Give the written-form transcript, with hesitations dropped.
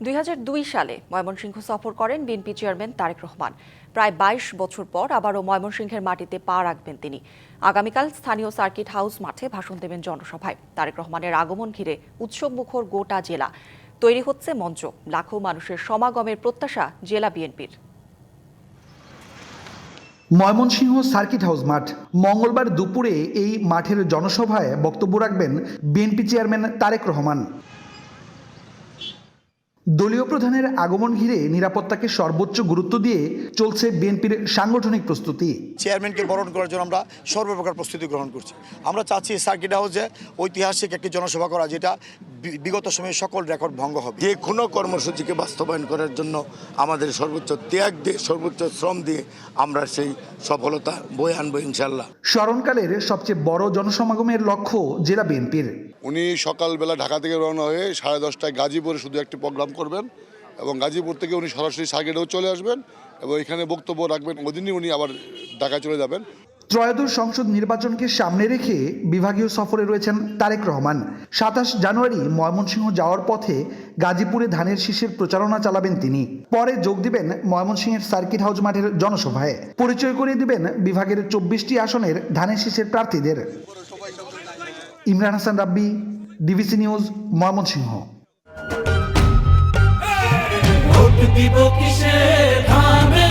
২০০২ সালে ময়মনসিংহ সফর করেন বিএনপি চেয়ারম্যান তারেক রহমান। প্রায় ২২ বছর পর আবারও ময়মনসিংহের মাটিতে পা রাখবেন তিনি। আগামীকাল স্থানীয় সার্কিট হাউস মাঠে ভাষণ দেবেন জনসভায়। তারেক রহমানের আগমন ঘিরে উৎসবমুখর গোটা জেলা। তৈরি হচ্ছে মঞ্চ। লাখো মানুষের সমাগমের প্রত্যাশা জেলা বিএনপির। ময়মনসিংহ সার্কিট হাউস মাঠ। মঙ্গলবার দুপুরে এই মাঠের জনসভায় বক্তব্য রাখবেন বিএনপি চেয়ারম্যান তারেক রহমান। দলীয় প্রধানের আগমন ঘিরে নিরাপত্তাকে সর্বোচ্চ গুরুত্ব দিয়ে চলছে বিএনপির সাংগঠনিক প্রস্তুতি। চেয়ারম্যানকে বরণ করার জন্য আমরা সর্বপ্রকার প্রস্তুতি গ্রহণ করছি। আমরা চাচ্ছি সার্কিট হাউসে ঐতিহাসিক একটি জনসভা করা, যেটা বিগত সময়ে সকল রেকর্ড ভঙ্গ হবে। যে কোনো কর্মসূচিকে বাস্তবায়ন করার জন্য আমাদের সর্বোচ্চ ত্যাগ দিয়ে, সর্বোচ্চ শ্রম দিয়ে আমরা সেই সফলতা বয়ে আনবো ইনশাল্লাহ। স্মরণকালের সবচেয়ে বড় জনসমাগমের লক্ষ্য জেলা বিএনপির। উনি সকালবেলা ঢাকা থেকে রওনা হয়ে 10:30টায় গাজীপুরে শুধু একটি প্রোগ্রাম করবেন এবং গাজীপুর থেকে উনি সরাসরি সার্কিটেও চলে আসবেন এবং এখানে বক্তব্য রাখবেন। ওদিনই উনি আবার ঢাকায় চলে যাবেন। ত্রয়োদশ সংসদ নির্বাচনকে সামনে রেখে বিভাগীয় সফরে রয়েছেন তারেক রহমান। ২৭ জানুয়ারি ময়মনসিংহ যাওয়ার পথে গাজীপুরে ধানের শীষের প্রচারণা চালাবেন তিনি। পরে যোগ দিবেন ময়মনসিংহের সার্কিট হাউস মাঠের জনসভায়। পরিচয় করিয়ে দিবেন বিভাগের ২৪টি আসনের ধানের শীষের প্রার্থীদের। ইমরান হাসান রাব্বি, ডিবিসি নিউজ, ময়মনসিংহ। ভোট দিব কিসে ধামে